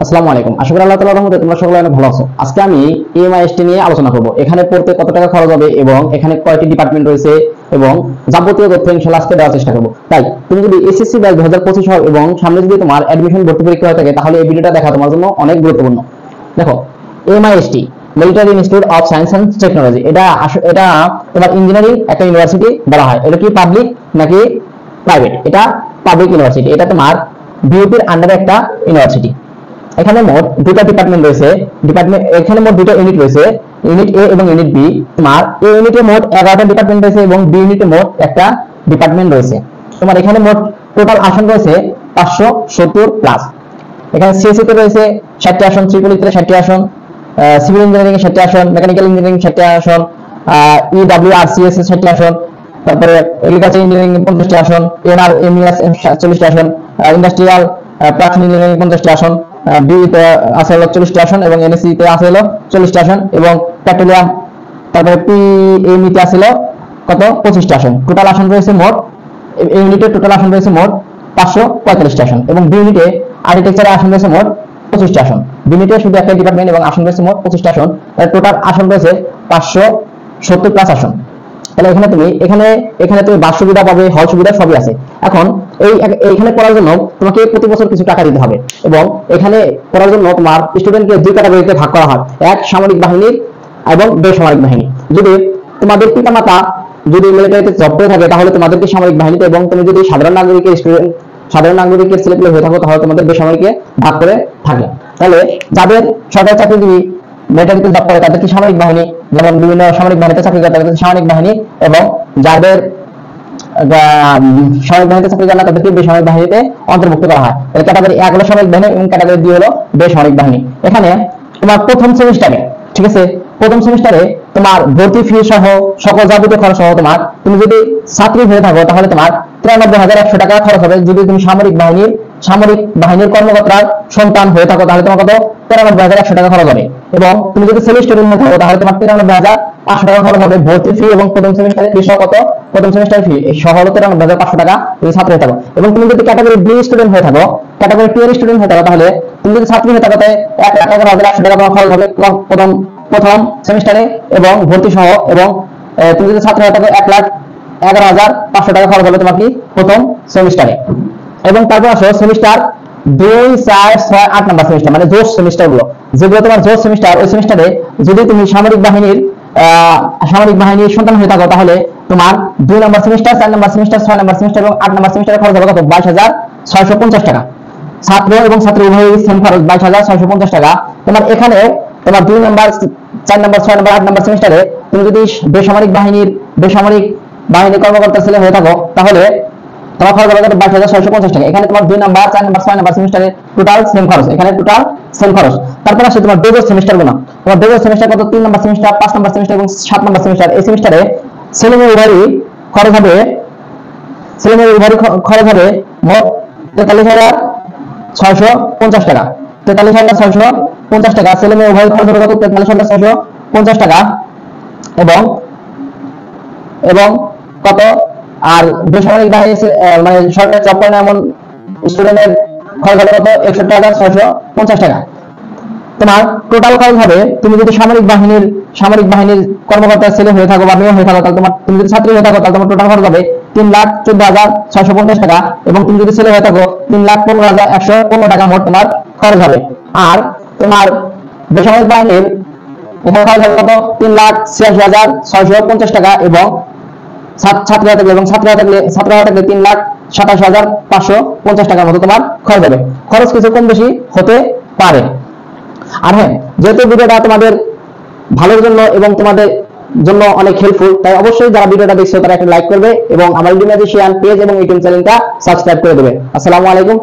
আসসালামু আলাইকুম। আশা করি আল্লাহ তাআলার রহমতে তোমরা সকলে অনেক ভালো আছো। আজকে আমি ইএমআইএসটি নিয়ে আলোচনা করব। এখানে পড়তে কত টাকা খরচ হবে এবং এখানে কয়টি ডিপার্টমেন্ট রয়েছে এবং যাবতীয় তথ্য ইনশাআল্লাহ আজকে দেওয়ার চেষ্টা করব। তাই তুমি যদি এসএসসি ব্যাচ 2025 হও এবং সামনে যদি তোমার অ্যাডমিশন ভর্তি পরীক্ষা হয়ে থাকে তাহলে এই ভিডিওটা দেখা তোমার জন্য অনেক গুরুত্বপূর্ণ। দেখো, MIST military institute of science and technology, এটা তোমার ইঞ্জিনিয়ারিং একটা ইউনিভার্সিটি বলা হয়। এটা কি পাবলিক নাকি প্রাইভেট? এটা পাবলিক ইউনিভার্সিটি। এটা তোমার বিউপির আন্ডারে একটা ইউনিভার্সিটি। এখানে মোট দুটো ডিপার্টমেন্ট রয়েছে। এখানে মোট দুটো ইউনিট রয়েছে, ইউনিট এ এবং ইউনিট বি। তোমার এ ইউনিটে মোট 11টা ডিপার্টমেন্ট রয়েছে এবং বি ইউনিটে মোট একটা ডিপার্টমেন্ট রয়েছে। তোমার এখানে মোট টোটাল আসন রয়েছে 570 প্লাস। এখানে সিএসসি তে রয়েছে 60টি আসন, ত্রিপলিতে 60টি আসন, সিভিল ইঞ্জিনিয়ারিং এ 60টি আসন, মেকানিক্যাল ইঞ্জিনিয়ারিং 60টি আসন, ইডব্লিউআরসিএস এ 60টি আসন, তারপরে এগ্রিকালচার ইঞ্জিনিয়ারিং 50টি আসন, এনআরএমইএস 40টি আসন, ইন্ডাস্ট্রিয়াল প্রাথমিক ইঞ্জিনিয়ারিং 50টি আসন, বিতে আছে হলো 40টি আসন এবং এনএসসি তে আছে হলো 40টি আসন এবং পেট্রোলিয়াম তারপরে পিএমই তে আছে হলো কত 25টি আসন। টোটাল আসন রয়েছে মোট, এই ইউনিটে টোটাল আসন রয়েছে মোট 545টি আসন এবং বি ইউনিটে আর্কিটেকচারে আসন রয়েছে মোট 25টি আসন। বি ইউনিটে শুধু একটা ডিপার্টমেন্ট এবং আসন রয়েছে মোট 25টি আসন। টোটাল আসন রয়েছে 570 প্লাস আসন। তাহলে এখানে তুমি বাস সুবিধা পাবে, হল সুবিধা সবই আছে। এখন এইখানে পড়ার জন্য তোমাকে প্রতি বছর কিছু টাকা দিতে হবে এবং এখানে পড়ার জন্য তোমার স্টুডেন্টকে দুই ক্যাটাগরিতে ভাগ করা হয়, এক সামরিক বাহিনীর এবং বেসামরিক বাহিনী। যদি তোমাদের পিতামাতা যদি মিলিটারিতে জব করে থাকে তাহলে তোমাদেরকে সামরিক বাহিনীতে, এবং তুমি যদি সাধারণ নাগরিকের ছেলেপেলে হয়ে থাকো তাহলে তোমাদের বেসামরিকে ভাগ করে থাকে। তাহলে যাদের সরকারি চাকরিজীবী মিলিটারিতে জব করে তাদেরকে সামরিক বাহিনী, যেমন বিভিন্ন সামরিক বাহিনীতে চাকরি করে তাদেরকে সামরিক বাহিনী, এবং যাদের সামরিক বাহিনীতে চাকরি করে না তাদেরকে বেসামরিক বাহিনীতে অন্তর্ভুক্ত করা হয়। ক্যাটাগরি 1 হলো সামরিক বাহিনী এবং ক্যাটাগরি 2 হলো বেসামরিক বাহিনী। এখানে তোমার প্রথম সেমিস্টারে, ঠিক আছে, প্রথম সেমিস্টারে তোমার ভর্তি ফি সহ সকল যাবতীয় খরচ সহ তুমি যদি ছাত্রী হয়ে থাকো তাহলে তোমার 93,100 টাকা খরচ হবে। যদি তুমি সামরিক বাহিনীর কর্মকর্তার সন্তান হয়ে থাকো তাহলে তোমার কত 93,100 টাকা খরচ হবে। এবং তুমি যদি ছেলে স্টুডেন্ট হয়ে থাকো তাহলে তোমার 93,500 টাকা খরচ হবে ভর্তি ফি এবং প্রথম সেমিস্টারের ফি সহ কত, প্রথম সেমিস্টারের ফি সহ হলো 93,500 টাকা যদি ছাত্র হয়ে থাকো। এবং তুমি যদি ক্যাটাগরি বি স্টুডেন্ট হয়ে থাকো, ক্যাটাগরি 2 এর স্টুডেন্ট হয়ে থাকো তাহলে তুমি যদি ছাত্রী হয়ে থাকো তাহলে 1,11,100 টাকা তোমার খরচ হবে প্রথম সেমিস্টারে এবং ভর্তি সহ। এবং তুমি যদি ছাত্র হয়ে থাকো 1,11,500 টাকা খরচ হবে তোমার কি প্রথম সেমিস্টারে। এবং তারপর আসো সেমিস্টার 2, 4, 6, 8 নাম্বার সেমিস্টার, মানে জোশ সেমিস্টার গুলো, যেগুলো তোমার জোশ সেমিস্টার। ওই সেমিস্টারে যদি তুমি সামরিক বাহিনীর সন্তান হয়ে থাকো তাহলে তোমার 2 number semester, 4 number semester, 6 number semester এবং 8 নাম্বার সেমিস্টারে খরচ হবে কত 22,650 টাকা। ছাত্র এবং ছাত্রী উভয়ই সেম খরচ 22,650 টাকা। তোমার এখানে তোমার 2 নাম্বার, 4 নাম্বার, 6 নাম্বার, 8 নাম্বার সেমিস্টারে তুমি যদি বেসামরিক বাহিনীর কর্মকর্তা ছেলে হয়ে থাকো তাহলে তোমার খরচ হবে 22,650 টাকা। এখানে তোমার 2 নাম্বার, 4 নাম্বার, 6 নাম্বার সেমিস্টারে টোটাল সেম খরচ, এখানে টোটাল সেম খরচ। তারপর আসে তোমার ডেজের সেমিস্টার গুলো। তোমার ডেজের সেমিস্টার কত 3 নাম্বার সেমিস্টার, 5 নাম্বার সেমিস্টার এবং 7 নাম্বার সেমিস্টার। এই সেমিস্টারে ছেলেমেয়ে উভয়ই খরচ হবে মোট 43,650 টাকা। 43,650 টাকা ছেলেমেয়ে উভয় খরচ হবে কত 43,650 টাকা। এবং কত আর বেসামরিক বাহিনী মানে সরকারি জব করে না এমন স্টুডেন্টের খরচ হবে কত 61,650 টাকা। তোমার টোটাল খরচ হবে, তুমি যদি সামরিক বাহিনীর কর্মকর্তার ছেলে হয়ে থাকো বা মেয়ে হয়ে থাকো তাহলে তুমি যদি ছাত্রী হয়ে থাকো তাহলে তোমার টোটাল খরচ হবে 3,14,650 টাকা। এবং তুমি যদি ছেলে হয়ে থাকো 3,15,115 টাকা মোট তোমার খরচ হবে। আর তোমার বেসামরিক বাহিনীর খরচ হবে কত 3,86,650 টাকা। এবং ছাত্রীরা থাকলে 3,27,550 টাকার মতো তোমার খরচ হবে। খরচ কিছু কম বেশি হতে পারে। আর হ্যাঁ, যেহেতু ভিডিওটা তোমাদের ভালোর জন্য এবং তোমাদের জন্য অনেক হেল্পফুল, তাই অবশ্যই যারা ভিডিওটা দেখছো তারা একটা লাইক করবে এবং আমার ইউটিউব ম্যাজিশিয়ান পেজ এবং ইউটিউব চ্যানেলটা সাবস্ক্রাইব করে দেবে। আসসালামু আলাইকুম।